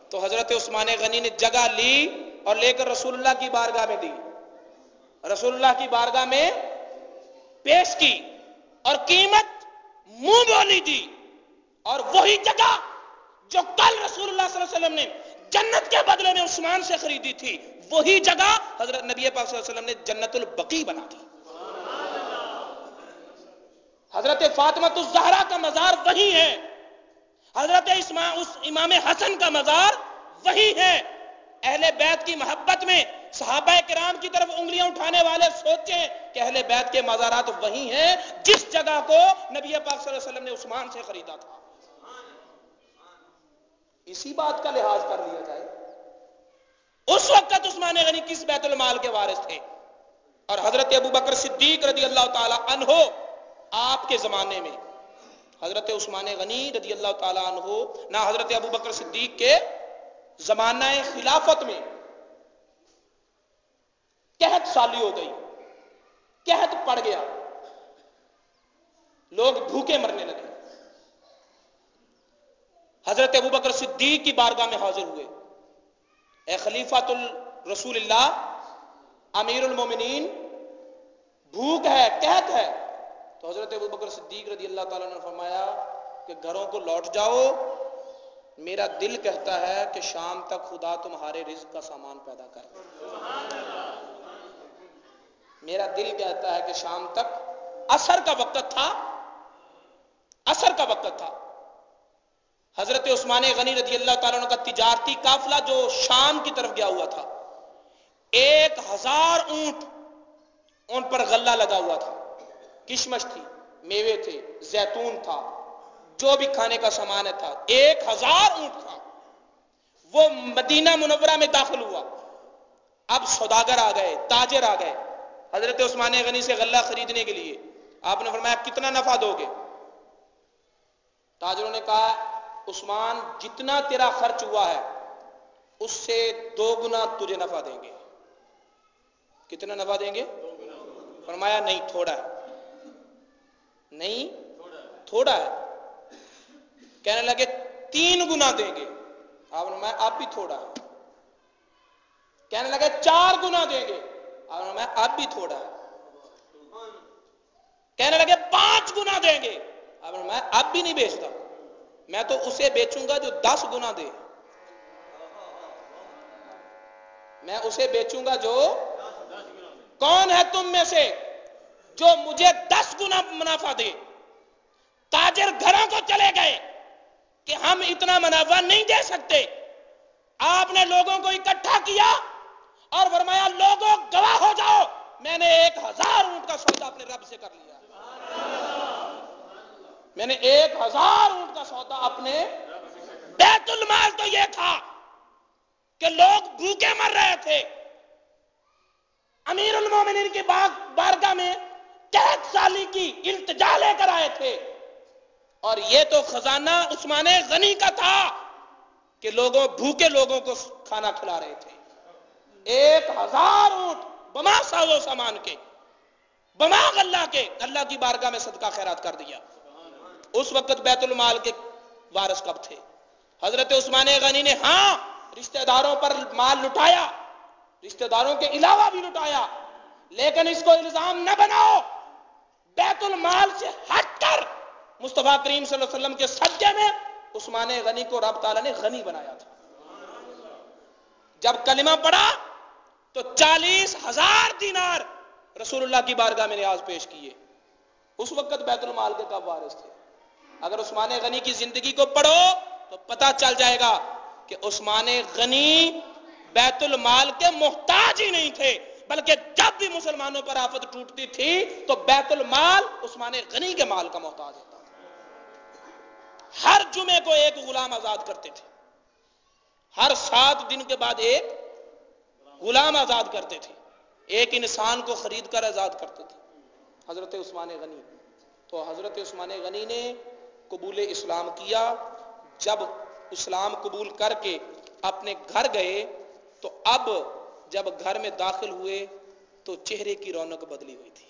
تو حضرت عثمان غنی نے جگہ لی اور لے کر رسول اللہ کی بارگاہ میں دی، رسول اللہ کی بارگاہ میں پیش کی اور قیمت منہ بولی دی، اور وہی جگہ جو کل رسول اللہ صلی اللہ علیہ وسلم نے جنت کے بدلے میں عثمان سے خریدی تھی، وہی جگہ حضرت نبی پاک صلی اللہ علیہ وسلم نے جنت البقیع بنا دی۔ حضرت فاطمہ الزہرا کا مزار وہی ہے، حضرت امام حسن کا مزار وہی ہے۔ اہل بیت کی محبت میں صحابہ کرام کی طرف انگلیاں اٹھانے والے سوچیں کہ اہل بیت کے مزارات وہی ہیں جس جگہ کو نبی پاک صلی اللہ علیہ وسلم نے عثمان سے خریدا تھا۔ اسی بات کا لحاظ کر لیا جائے، اس وقت عثمان غنی کس بیت المال کے وارث تھے؟ اور حضرت ابوبکر صدیق رضی اللہ تعالی عنہ آپ کے زمانے میں، حضرت عثمان غنی رضی اللہ تعالی عنہ نہ حضرت ابوبکر صدیق کے زمانہ خلافت میں قحط سالی ہو گئی، قحط پڑ گیا، لوگ بھوکے مرنے لگے۔ حضرت ابوبکر صدیق کی بارگاہ میں حاضر ہوئے، اے خلیفۃ الرسول اللہ، امیر المومنین، بھوک ہے، قحط ہے۔ تو حضرت ابوبکر صدیق رضی اللہ تعالیٰ نے فرمایا کہ گھروں کو لوٹ جاؤ، میرا دل کہتا ہے کہ شام تک خدا تمہارے رزق کا سامان پیدا کرے۔ میرا دل کہتا ہے کہ شام تک، عصر کا وقت تھا، عصر کا وقت تھا، حضرت عثمان غنی رضی اللہ تعالیٰ عنہ کا تجارتی قافلہ جو شام کی طرف گیا ہوا تھا، 1000 اونٹ ان پر غلہ لگا ہوا تھا، کشمش تھی، میوے تھے، زیتون تھا، جو بھی کھانے کا سامان تھا، 1000 اونٹ تھا۔ وہ مدینہ منورہ میں داخل ہوا، اب سوداگر آ گئے، تاجر آ گئے حضرت عثمان غنی سے غلہ خریدنے کے لیے. آپ نے فرمایا کتنا نفع دو گے؟ تاجروں نے کہا عثمان جتنا تیرا خرچ ہوا ہے اس سے 2 گنا تجھے نفع دیں گے. کتنا نفع دیں گے؟ فرمایا نہیں تھوڑا ہے. نہیں تھوڑا ہے. کہنے لگے 3 گنا دیں گے. آپ نے فرمایا اب بھی تھوڑا ہے. کہنے لگے 4 گنا دیں گے. آپ نے فرمایا اب بھی تھوڑا ہے. کہنے لگے 5 گنا دیں گے. آپ نے فرمایا اب بھی نہیں بیچتا، میں تو اسے بیچوں گا جو 10 گنا دے. میں اسے بیچوں گا جو، کون ہے تم میں سے جو مجھے 10 گنا منافع دے؟ تاجر گھروں کو چلے گئے کہ ہم اتنا منافع نہیں دے سکتے. آپ نے لوگوں کو اکٹھا کیا اور فرمایا لوگوں گواہ ہو جاؤ، میں نے 1000 اونٹ کا سودا اپنے رب سے کر لیا. میں نے 1000 اونٹ کا سودا اپنے بیت المال. تو یہ تھا کہ لوگ بھوکے مر رہے تھے، امیر المومنین کی بارگاہ میں 1 سالی کی التجا لے کر آئے تھے، اور یہ تو خزانہ عثمان غنی کا تھا کہ بھوکے لوگوں کو کھانا کھلا رہے تھے. 1000 اونٹ بما ساز و سامان کے، بما غلہ کے، اللہ کی بارگاہ میں صدقہ خیرات کر دیا. اس وقت بیت المال کے وارث کب تھے؟ حضرت عثمان غنی نے ہاں رشتہ داروں پر مال لٹایا، رشتہ داروں کے علاوہ بھی لٹایا، لیکن اس کو الزام نہ بناؤ. بیت المال سے ہٹ کر مصطفیٰ کریم صلی اللہ علیہ وسلم کے صدقے میں عثمان غنی کو رب تعالیٰ نے غنی بنایا تھا. جب کلمہ پڑھا تو 40,000 دینار رسول اللہ کی بارگاہ میں نیاز پیش کیے. اس وقت بیت المال کے کب وارث تھے؟ اگر عثمان غنی کی زندگی کو پڑھو تو پتہ چل جائے گا کہ عثمان غنی بیت المال کے محتاج ہی نہیں تھے، بلکہ جب بھی مسلمانوں پر آفت ٹوٹتی تھی تو بیت المال عثمان غنی کے مال کا محتاج ہوتا تھا. ہر جمعے کو ایک غلام آزاد کرتے تھے، ہر 7 دن کے بعد ایک غلام آزاد کرتے تھے، ایک انسان کو خرید کر آزاد کرتے تھے حضرت عثمان غنی. تو حضرت عثمان غنی نے قبول اسلام کیا. جب اسلام قبول کر کے اپنے گھر گئے تو اب جب گھر میں داخل ہوئے تو چہرے کی رونق بدلی ہوئی تھی،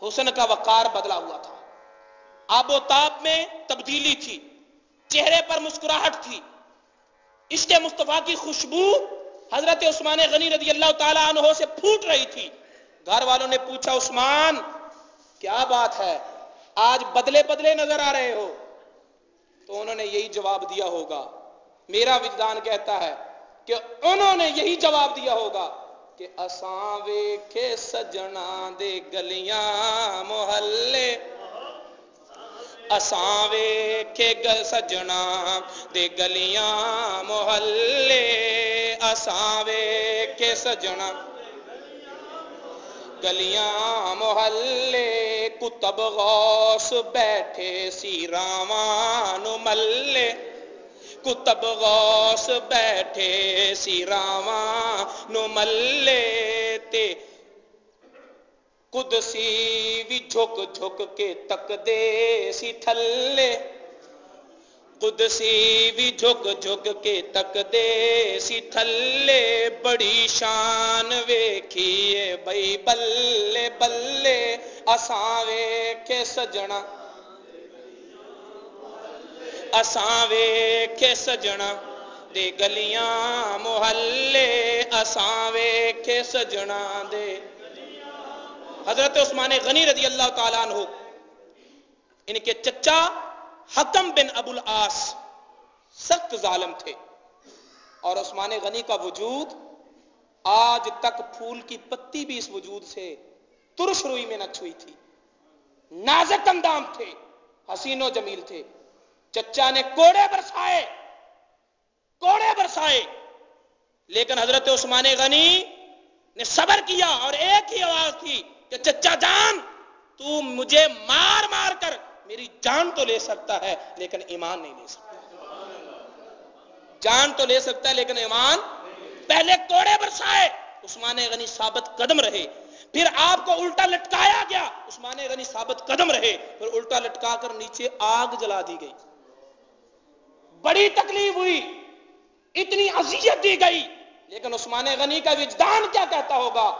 حسن کا وقار بدلا ہوا تھا، آب و تاب میں تبدیلی تھی، چہرے پر مسکراہٹ تھی، عشق مصطفیٰ کی خوشبو حضرت عثمان غنی رضی اللہ تعالی عنہ سے پھوٹ رہی تھی. گھر والوں نے پوچھا عثمان کیا بات ہے، آج بدلے بدلے نظر آ رہے ہو؟ تو انہوں نے یہی جواب دیا ہوگا، میرا وجدان کہتا ہے کہ انہوں نے یہی جواب دیا ہوگا کہ اساں ویکھے سجنا دے گلیاں محلے، اساں ویکھے سجنا دے گلیاں محلے، اساں ویکھے سجنا گلیاں محلے، کتب غوث بیٹھے سی راواں نو ملے، کتب غوث بیٹھے سی راواں نو ملے، تے قدسی بھی جھک جھک کے تک دے سی تھلے، قدسی بھی جھک جھک کے تک دے سی تھلے، بڑی شان ویکھیے بھئی بلے بلے، اساں ویکھے سجنا، اساں ویکھے سجنا دے گلیاں محلے، اساں ویکھے سجنا دے. حضرت عثمان غنی رضی اللہ تعالیٰ عنہ، ان کے چچا حکم بن ابو العاص سخت ظالم تھے، اور عثمان غنی کا وجود آج تک پھول کی پتی بھی اس وجود سے ترش روئی میں نہ چھوئی تھی. نازک اندام تھے، حسین و جمیل تھے. چچا نے کوڑے برسائے، لیکن حضرت عثمان غنی نے صبر کیا، اور ایک ہی آواز تھی کہ چچا جان تو مجھے مار مار کر میری جان تو لے سکتا ہے لیکن ایمان نہیں لے سکتا. جان تو لے سکتا ہے لیکن ایمان. پہلے کوڑے برسائے، عثمان غنی ثابت قدم رہے. پھر آپ کو الٹا لٹکایا گیا، عثمان غنی ثابت قدم رہے. پھر الٹا لٹکا کر نیچے آگ جلا دی گئی، بڑی تکلیف ہوئی، اتنی اذیت دی گئی. لیکن عثمان غنی کا وجدان کیا کہتا ہوگا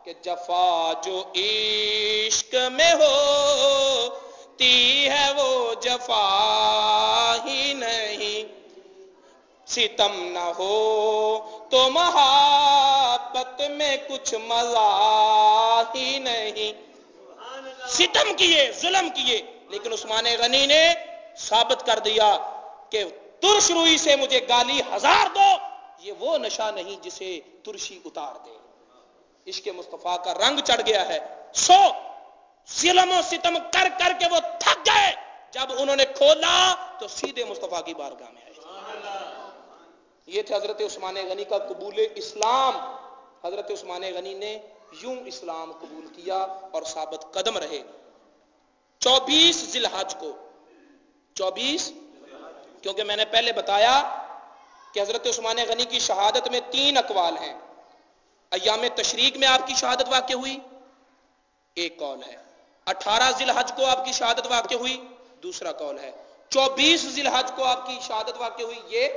کہ جفا جو عشق میں ہوتی ہے وہ جفا ہی نہیں، ستم نہ ہو تو محبت میں کچھ مزہ ہی نہیں. ستم کیے، ظلم کیے، لیکن عثمان غنی نے ثابت کر دیا کہ ترش روئی سے مجھے گالی ہزار دو، یہ وہ نشہ نہیں جسے ترشی اتار دے. عشق مصطفیٰ کا رنگ چڑھ گیا ہے. سو ظلم و ستم کر کر کے وہ تھک گئے، جب انہوں نے کھولا تو سیدھے مصطفیٰ کی بارگاہ میں آئے. یہ تھے حضرت عثمان غنی کا قبول اسلام. حضرت عثمان غنی نے یوں اسلام قبول کیا اور ثابت قدم رہے. 24 ذی الحج کو، 24 کیونکہ میں نے پہلے بتایا کہ حضرت عثمان غنی کی شہادت میں 3 اقوال ہیں. ایام تشریق میں آپ کی شہادت واقع ہوئی، ایک قول ہے. 18 ذی الحج کو آپ کی شہادت واقع ہوئی، دوسرا قول ہے. 24 ذی الحج کو آپ کی شہادت واقع ہوئی، یہ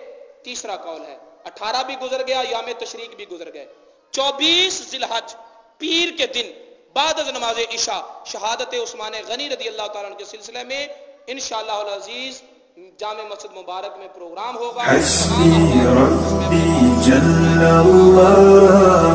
تیسرا قول ہے. 18 بھی گزر گیا، ایام تشریق بھی گزر گئے. 24 ذی الحج پیر کے دن بعد از نماز عشاء شہادت عثمان غنی رضی اللہ تعالیٰ عنہ کے سلسلے میں انشاءاللہ العزیز جامع مسجد مبارک میں پروگرام ہوگا. حسبی ربی جل اللہ